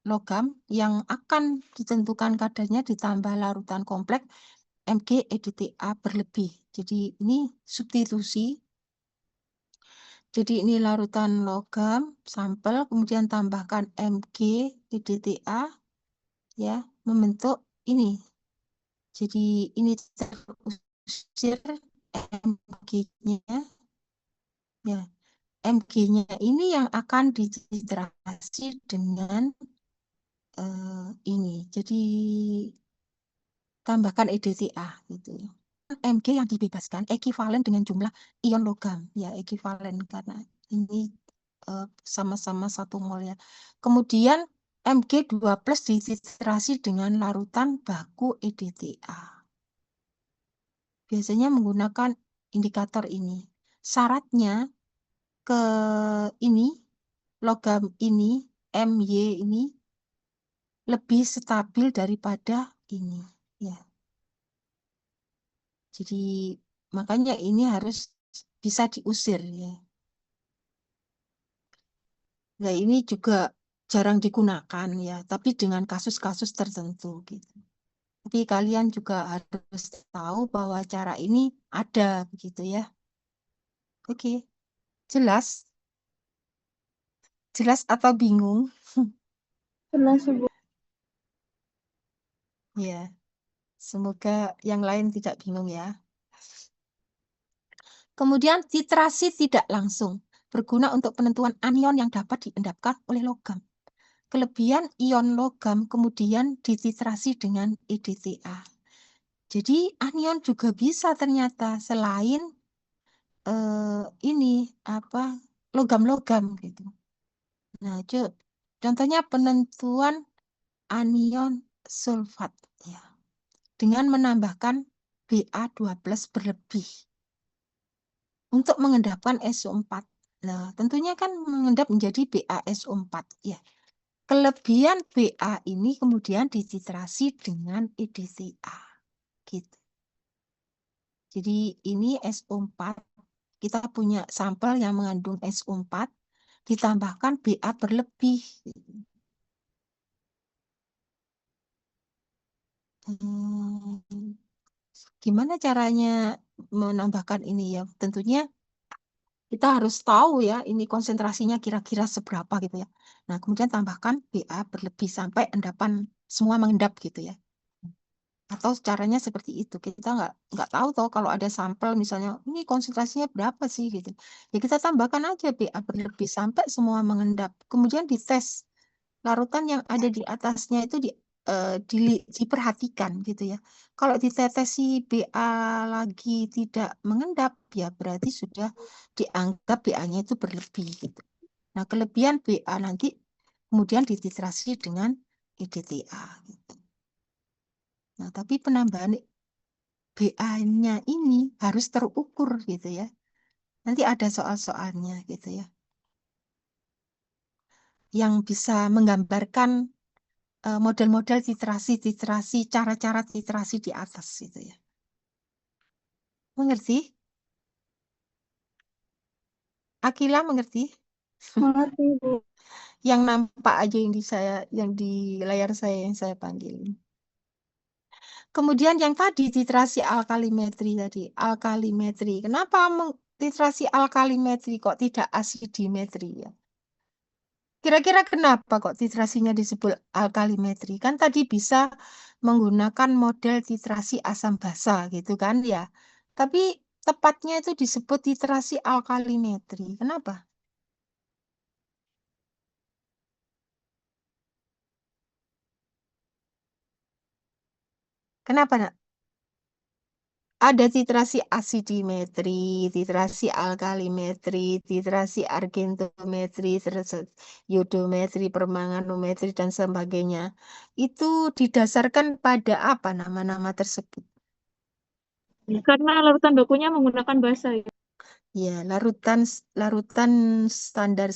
logam yang akan ditentukan kadarnya ditambah larutan kompleks Mg EDTA berlebih. Jadi ini substitusi. Jadi ini larutan logam, sampel, kemudian tambahkan Mg, EDTA, ya, membentuk ini. Jadi ini terusir Mg-nya, ya. Mg-nya ini yang akan dititrasi dengan ini. Jadi tambahkan EDTA gitu. Mg yang dibebaskan ekuivalen dengan jumlah ion logam, ya ekuivalen karena ini sama-sama 1 mol ya. Kemudian Mg2+ dititrasi dengan larutan baku EDTA. Biasanya menggunakan indikator ini. Syaratnya ke ini logam ini My ini lebih stabil daripada ini, ya. Jadi makanya ini harus bisa diusir, ya. Nah, ini juga jarang digunakan, ya, tapi dengan kasus-kasus tertentu gitu. Tapi kalian juga harus tahu bahwa cara ini ada begitu ya. Oke, jelas? Jelas atau bingung? Jelas, Ibu. Ya, semoga yang lain tidak bingung ya. Kemudian titrasi tidak langsung berguna untuk penentuan anion yang dapat diendapkan oleh logam. Kelebihan ion logam kemudian dititrasi dengan EDTA. Jadi anion juga bisa ternyata selain ini apa logam-logam gitu. Nah, contohnya penentuan anion sulfat ya dengan menambahkan Ba2+ berlebih untuk mengendapkan SO4. Nah, tentunya kan mengendap menjadi BaSO4 ya. Kelebihan Ba ini kemudian dititrasi dengan EDTA gitu. Jadi ini SO4, kita punya sampel yang mengandung SO4 ditambahkan Ba berlebih. Gimana caranya menambahkan ini ya? Tentunya kita harus tahu ya ini konsentrasinya kira-kira seberapa gitu ya. Nah, kemudian tambahkan Ba berlebih sampai endapan semua mengendap gitu ya. Atau caranya seperti itu. Kita nggak tahu toh kalau ada sampel misalnya ini konsentrasinya berapa sih gitu. Ya kita tambahkan aja Ba berlebih sampai semua mengendap. Kemudian dites larutan yang ada di atasnya itu diperhatikan gitu ya. Kalau ditetesi Ba lagi tidak mengendap ya berarti sudah dianggap Ba-nya itu berlebih gitu. Nah, kelebihan Ba nanti kemudian dititrasi dengan EDTA gitu. Nah, tapi penambahan BA-nya ini harus terukur gitu ya. Nanti ada soal-soalnya gitu ya. Yang bisa menggambarkan model-model titrasi, cara-cara titrasi di atas gitu ya. Mengerti? Akila mengerti? Mengerti, Ibu. Yang nampak aja yang di layar saya yang saya panggil. Kemudian yang tadi titrasi alkalimetri tadi, alkalimetri. Kenapa titrasi alkalimetri kok tidak asidimetri ya? Kira-kira kenapa kok titrasinya disebut alkalimetri? Kan tadi bisa menggunakan model titrasi asam basa gitu kan ya. Tapi tepatnya itu disebut titrasi alkalimetri. Kenapa? Kenapa, Nak? Ada titrasi asidimetri, titrasi alkalimetri, titrasi argentometri, terus iodometri, permanganometri, dan sebagainya. Itu didasarkan pada apa nama-nama tersebut? Karena larutan bakunya menggunakan basa ya. Ya, larutan standar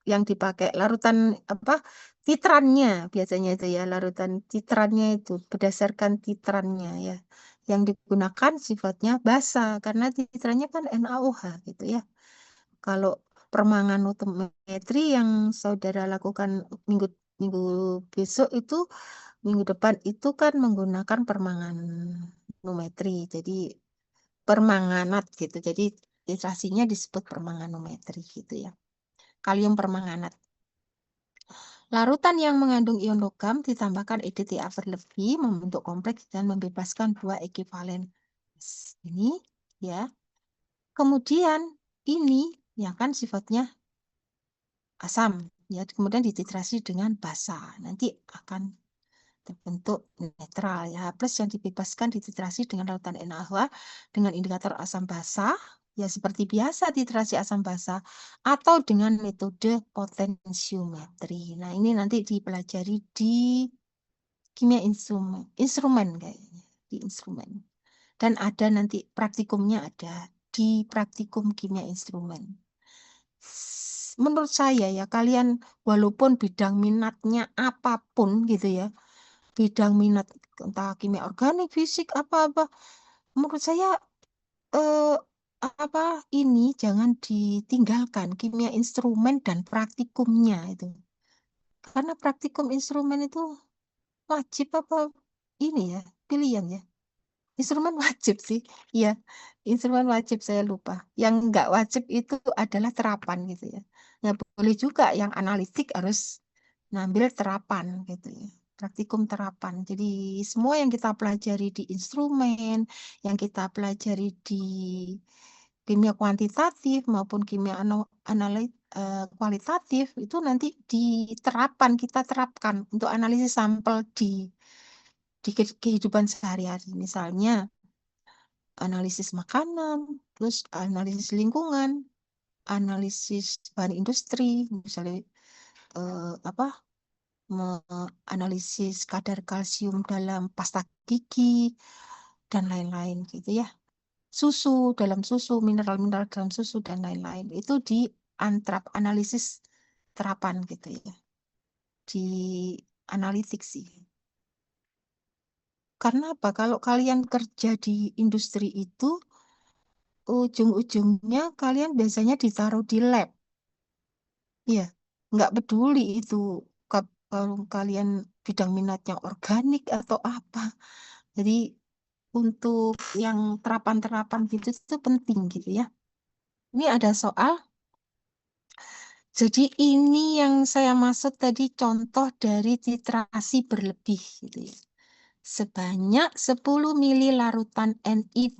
yang dipakai, larutan apa? Titrannya biasanya itu ya, larutan titrannya itu berdasarkan titrannya ya. Yang digunakan sifatnya basa karena titrannya kan NaOH gitu ya. Kalau permanganometri yang saudara lakukan minggu minggu besok itu minggu depan itu kan menggunakan permanganometri. Jadi permanganat gitu. Jadi titrasinya disebut permanganometri gitu ya. Kalium permanganat. Larutan yang mengandung ion logam ditambahkan EDTA berlebih membentuk kompleks dan membebaskan dua ekivalen. Ini ya. Kemudian ini ya kan sifatnya asam ya, kemudian dititrasi dengan basa. Nanti akan terbentuk netral ya. Plus yang dibebaskan dititrasi dengan larutan NaOH dengan indikator asam basa ya seperti biasa titrasi asam basa atau dengan metode potensiometri. Nah, ini nanti dipelajari di kimia instrumen kayaknya, di instrumen. Dan ada nanti praktikumnya ada di praktikum kimia instrumen. Menurut saya ya, kalian walaupun bidang minatnya apapun gitu ya, bidang minat entah kimia organik, fisik, apa-apa, menurut saya eh, apa ini jangan ditinggalkan kimia instrumen dan praktikumnya itu. Karena praktikum instrumen itu wajib apa ini ya, pilihan ya. Instrumen wajib sih, iya. Instrumen wajib saya lupa. Yang nggak wajib itu adalah terapan gitu ya. Nggak boleh juga yang analitik harus ngambil terapan gitu ya. Praktikum terapan. Jadi semua yang kita pelajari di instrumen, yang kita pelajari di kimia kuantitatif maupun kimia kualitatif itu nanti diterapkan, kita terapkan untuk analisis sampel di kehidupan sehari-hari. Misalnya analisis makanan, terus analisis lingkungan, analisis bahan industri, misalnya apa analisis kadar kalsium dalam pasta gigi dan lain-lain gitu ya. Susu dalam susu, mineral-mineral dalam susu dan lain-lain. Itu di analisis terapan gitu ya. Di analitik sih. Karena apa? Kalau kalian kerja di industri itu ujung-ujungnya kalian biasanya ditaruh di lab. Iya, nggak peduli itu kalau kalian bidang minatnya organik atau apa. Jadi untuk yang terapan-terapan gitu itu penting gitu ya. Ini ada soal. Jadi ini yang saya maksud tadi contoh dari titrasi berlebih gitu ya. Sebanyak 10 mili larutan Ni2+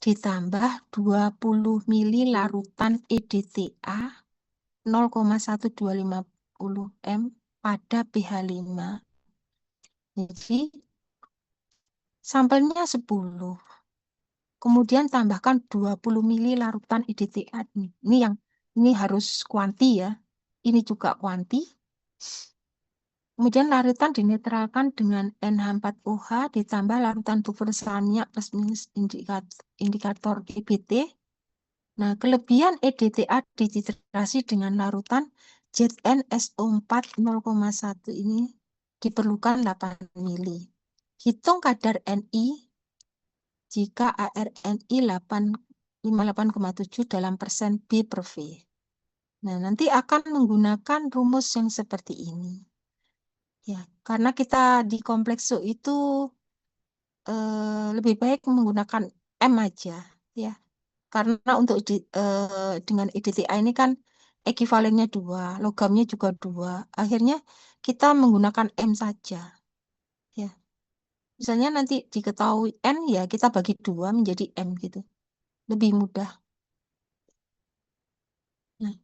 ditambah 20 mili larutan EDTA 0,1250 M pada pH 5. Jadi sampelnya 10. Kemudian tambahkan 20 mili larutan EDTA nih. Ini harus kuanti ya. Ini juga kuanti. Kemudian larutan dinetralkan dengan NH4OH ditambah larutan buffer salmiak plus minus indikator EBT. Nah, kelebihan EDTA dititrasi dengan larutan ZnSO4 0,1 ini diperlukan 8 mili. Hitung kadar Ni jika ARNI 58,7 dalam persen B per V. Nah, nanti akan menggunakan rumus yang seperti ini. Ya, karena kita di komplekso itu lebih baik menggunakan M aja, ya. Karena untuk dengan EDTA ini kan ekivalennya 2, logamnya juga 2. Akhirnya kita menggunakan M saja. Ya. Misalnya nanti diketahui N, ya kita bagi 2 menjadi M gitu. Lebih mudah. Nah,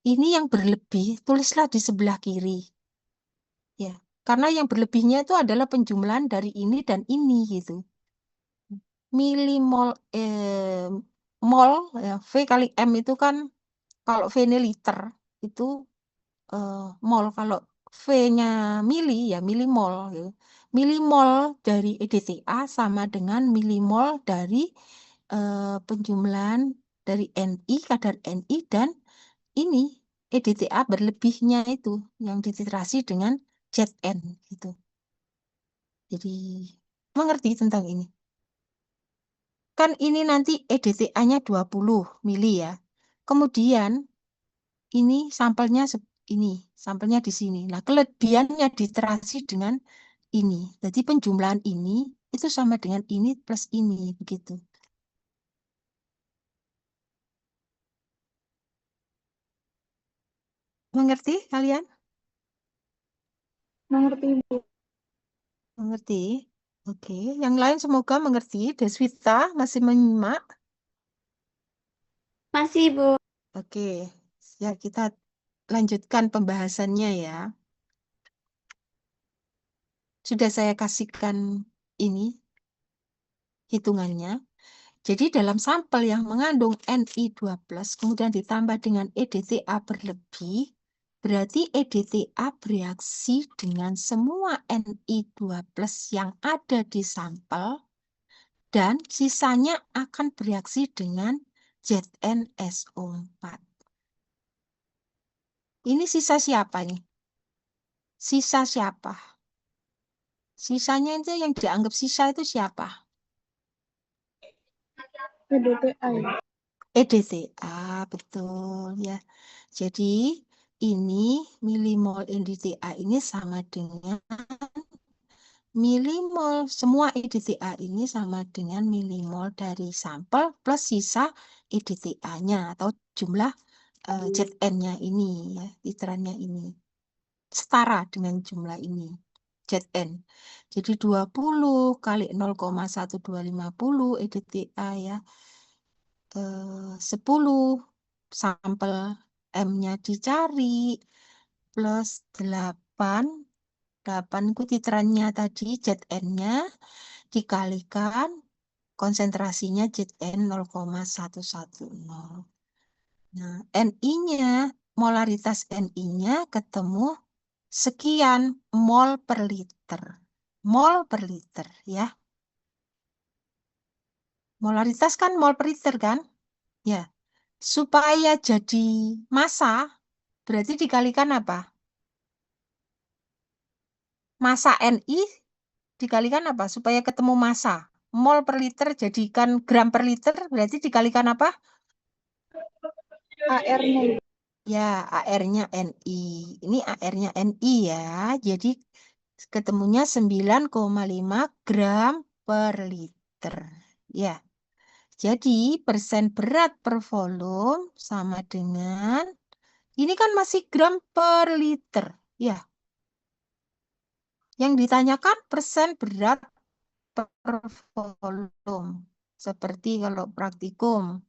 ini yang berlebih, tulislah di sebelah kiri. Ya, karena yang berlebihnya itu adalah penjumlahan dari ini dan ini gitu. Milimol mol ya, V kali M itu kan kalau V ini liter itu mol, kalau V-nya mili ya milimol gitu. Milimol dari EDTA sama dengan milimol dari penjumlahan dari Ni, kadar Ni dan ini EDTA berlebihnya itu yang dititrasi dengan Zn gitu. Jadi mengerti tentang ini. Kan ini nanti EDTA-nya 20 mili ya. Kemudian ini sampelnya di sini. Nah, kelebihannya diterasi dengan ini. Jadi penjumlahan ini itu sama dengan ini plus ini begitu. Mengerti kalian? Mengerti, Bu. Mengerti? Oke, yang lain semoga mengerti. Deswita masih menyimak? Masih, Bu. Oke, ya kita lanjutkan pembahasannya ya. Sudah saya kasihkan ini hitungannya. Jadi dalam sampel yang mengandung Ni12 kemudian ditambah dengan EDTA berlebih, berarti EDTA bereaksi dengan semua Ni12 yang ada di sampel dan sisanya akan bereaksi dengan ZnSO4. Ini sisa siapa nih? Sisa siapa? Sisanya itu yang dianggap sisa itu siapa? PDTA ya. EDTA, betul ya. Jadi ini milimol EDTA ini sama dengan milimol. Semua EDTA ini sama dengan milimol dari sampel plus sisa EDTA-nya atau jumlah Zn-nya ini ya, literannya ini. Setara dengan jumlah ini. Zn. Jadi 20 kali 0,1250 EDTA ya. 10 sampel M-nya dicari plus 8 itu titerannya tadi Zn-nya dikalikan konsentrasinya Zn 0,110. Nah, Ni-nya molaritas Ni-nya ketemu sekian mol per liter. Mol per liter ya. Molaritas kan mol per liter kan? Ya. Supaya jadi massa berarti dikalikan apa? Massa Ni dikalikan apa? Supaya ketemu massa. Mol per liter jadikan gram per liter berarti dikalikan apa? AR-nya. Ya, AR-nya Ni. Ini AR-nya Ni ya. Jadi ketemunya 9,5 gram per liter. Ya. Jadi persen berat per volume sama dengan ini kan masih gram per liter. Ya. Yang ditanyakan persen berat per volume. Seperti kalau praktikum.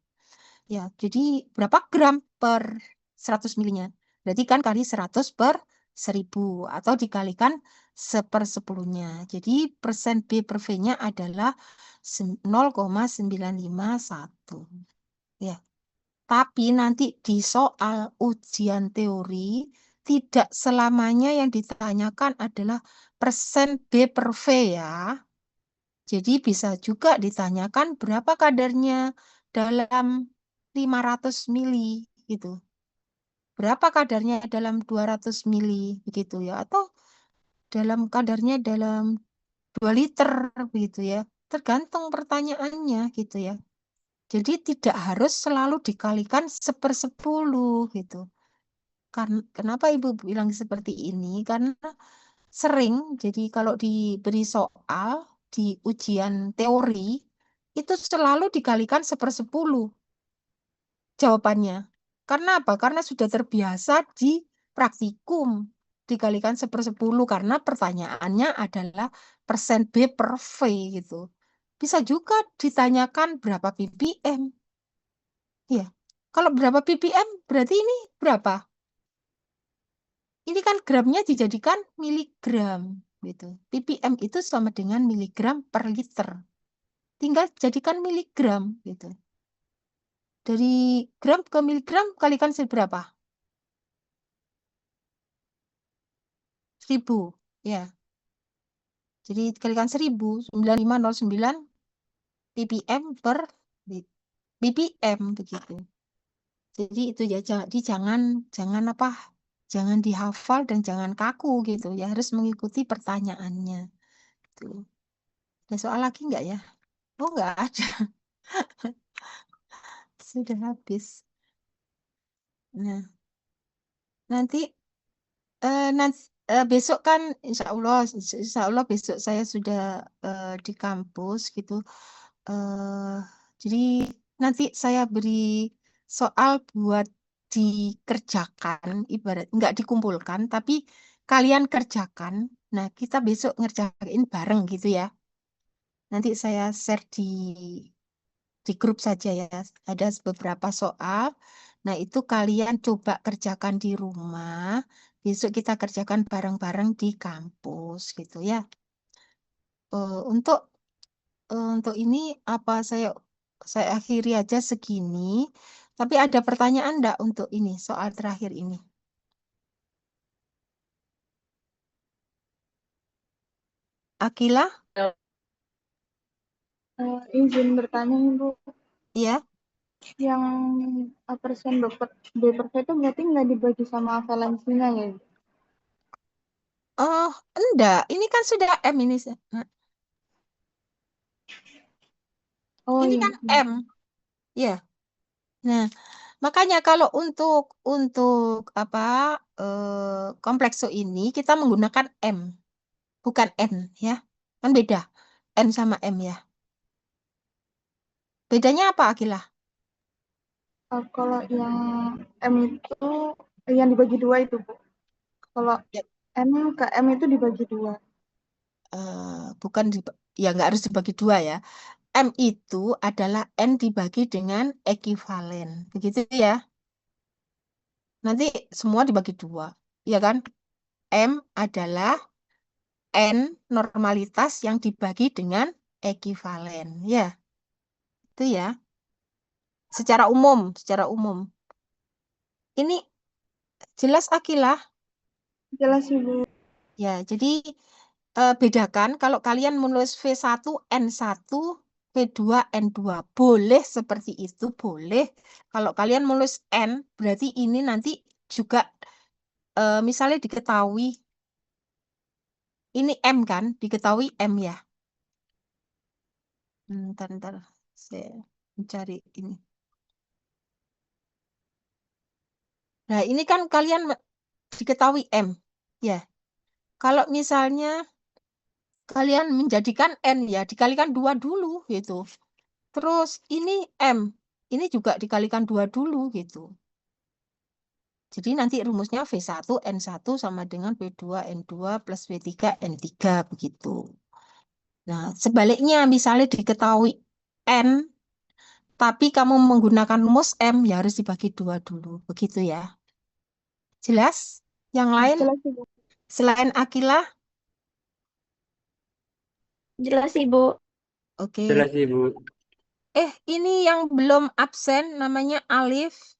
Ya, jadi berapa gram per 100 milinya? Berarti kan kali 100 per 1000 atau dikalikan 1/10-nya. Jadi persen B per V-nya adalah 0,951. Ya. Tapi nanti di soal ujian teori tidak selamanya yang ditanyakan adalah persen B per V ya. Jadi bisa juga ditanyakan berapa kadarnya dalam 500 mili gitu. Berapa kadarnya dalam 200 mili begitu ya atau dalam kadarnya dalam 2 liter begitu ya. Tergantung pertanyaannya gitu ya. Jadi tidak harus selalu dikalikan 1/10 gitu. Kenapa Ibu bilang seperti ini? Karena sering jadi kalau diberi soal di ujian teori itu selalu dikalikan 1/10 jawabannya. Karena apa? Karena sudah terbiasa di praktikum dikalikan 1/10 karena pertanyaannya adalah persen B per V gitu. Bisa juga ditanyakan berapa ppm. Ya, kalau berapa ppm berarti ini berapa? Ini kan gramnya dijadikan miligram gitu. ppm itu sama dengan miligram per liter. Tinggal jadikan miligram gitu. Dari gram ke miligram kalikan seberapa? 1000, ya. Jadi kalikan 1000, 9509 ppm per ppm begitu. Jadi itu ya, jadi jangan apa? Jangan dihafal dan jangan kaku gitu ya, harus mengikuti pertanyaannya. Tuh. Ada soal lagi nggak ya? Oh, nggak ada. Sudah habis. Nah, nanti besok kan insya Allah besok saya sudah di kampus gitu. Jadi nanti saya beri soal buat dikerjakan, ibarat nggak dikumpulkan, tapi kalian kerjakan. Nah, kita besok ngerjain bareng gitu ya. Nanti saya share di grup saja ya. Ada beberapa soal. Nah, itu kalian coba kerjakan di rumah. Besok kita kerjakan bareng-bareng di kampus gitu ya. Eh, untuk untuk ini apa saya akhiri aja segini. Tapi ada pertanyaan enggak untuk ini soal terakhir ini? Akila, Izin bertanya Ibu, ya? yang persen B per V itu berarti nggak dibagi sama valensinya ya Ibu? Oh, enggak. Ini kan sudah M ini. Nah, Oh ini iya, kan iya. M, ya. Nah, makanya kalau untuk apa komplekso ini kita menggunakan M, bukan N ya. Kan beda. N sama M ya. Bedanya apa, Akila? Kalau yang M itu yang dibagi dua itu Bu. Kalau Ya, N ke M itu dibagi dua. bukan ya nggak harus dibagi dua ya. M itu adalah N dibagi dengan ekuivalen. Begitu ya. Nanti semua dibagi dua. Ya kan? M adalah N normalitas yang dibagi dengan ekuivalen. Ya, itu ya. Secara umum, secara umum. Ini jelas Akila? Jelas Ibu. Ya, jadi bedakan kalau kalian menulis V1, N1, V2, N2. Boleh seperti itu, boleh. Kalau kalian menulis N, berarti ini nanti juga misalnya diketahui. Ini M kan? Diketahui M ya. Ntar. Saya mencari ini. Nah, ini kan kalian diketahui M. Ya, kalau misalnya kalian menjadikan N ya, dikalikan 2 dulu gitu. Terus ini M, ini juga dikalikan 2 dulu gitu. Jadi nanti rumusnya V1 N1 sama dengan V2 N2 plus V3 N3 begitu. Nah, sebaliknya misalnya diketahui N, tapi kamu menggunakan rumus M, ya harus dibagi 2 dulu. Begitu ya. Jelas? Yang lain Jelas Ibu. selain Akila? Jelas Ibu. Oke. Jelas Ibu. Ini yang belum absen namanya Alif.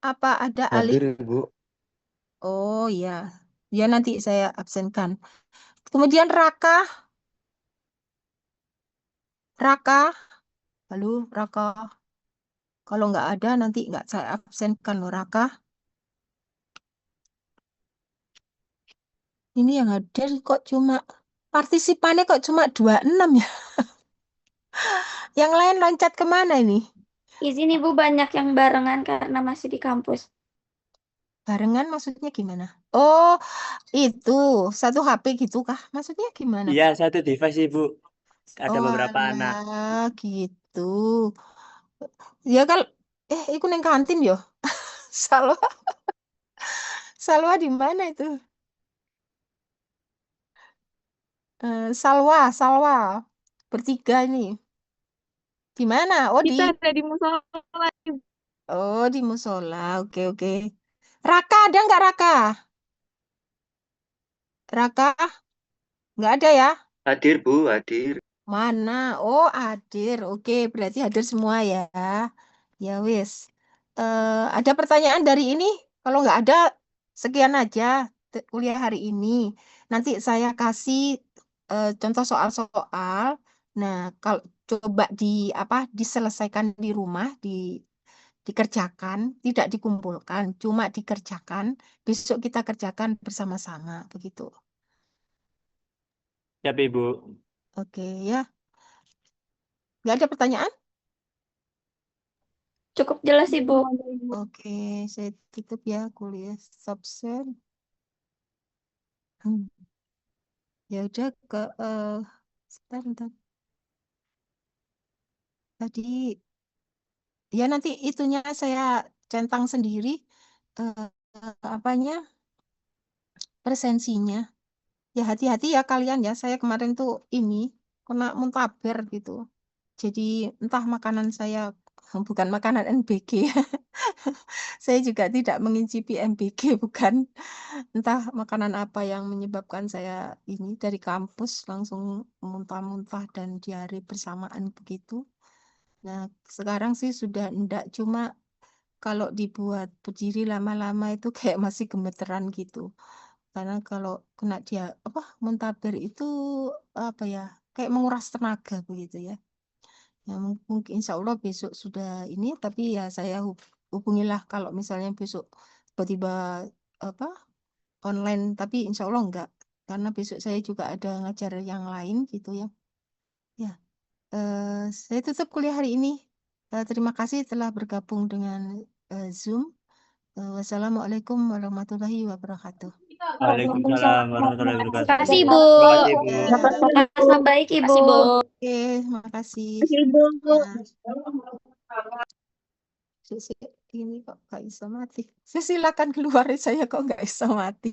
Apa ada Alif? Hadir Ibu. Oh ya, ya nanti saya absenkan. Kemudian Raka, halo Raka. Kalau nggak ada nanti nggak saya absenkan loh Raka. Ini yang hadir kok cuma partisipannya kok cuma 26 ya. Yang lain loncat kemana ini? Izin Ibu, banyak yang barengan karena masih di kampus. Barengan maksudnya gimana? Oh, itu satu HP gitu kah? Maksudnya gimana? Iya, satu device Ibu. Ada Oh beberapa anak. alah, gitu. Ya kalau iku neng kantin yo. Salwa, Salwa di mana itu? Salwa. Bertiga ini. Di mana? Oh, Kita ada di musola, Ibu. di musola. Oke, oke. Raka ada nggak Raka? Raka nggak ada ya? Hadir Bu, hadir. Mana? Oh, hadir. Oke, berarti hadir semua ya. Ya wis. Ada pertanyaan dari ini? Kalau nggak ada, sekian aja kuliah hari ini. Nanti saya kasih contoh soal-soal. Nah, kalau coba diselesaikan di rumah, dikerjakan, tidak dikumpulkan, cuma dikerjakan. Besok kita kerjakan bersama-sama, begitu. Siap Ibu. Oke ya. Nggak ada pertanyaan? Cukup jelas Ibu. Oke, saya tutup ya kuliah subsen. Hmm. Ya udah ke sebentar. Tadi ya nanti itunya saya centang sendiri presensinya. Ya hati-hati ya kalian ya. Saya kemarin tuh kena muntaber gitu. Jadi entah makanan saya bukan makanan MBG. Saya juga tidak mengincipi MBG, bukan. Entah makanan apa yang menyebabkan saya dari kampus langsung muntah-muntah dan diare bersamaan begitu. Nah, sekarang sih sudah enggak, cuma kalau dibuat berdiri lama-lama itu kayak masih gemeteran gitu. Karena kalau kena muntaber itu kayak menguras tenaga begitu ya. Ya mungkin insya Allah besok sudah tapi ya saya hubungilah kalau misalnya besok tiba-tiba online, tapi insya Allah enggak, karena besok saya juga ada ngajar yang lain gitu ya. Ya, saya tutup kuliah hari ini. Terima kasih telah bergabung dengan Zoom. Wassalamualaikum warahmatullahi wabarakatuh. Waalaikumsalam warahmatullahi wabarakatuh. Terima kasih, Bu. Terima kasih, Bu. Sama baik, Ibu. Oke, makasih. Ibu. Ini kok nggak bisa mati. Silakan keluar, saya kok nggak bisa mati.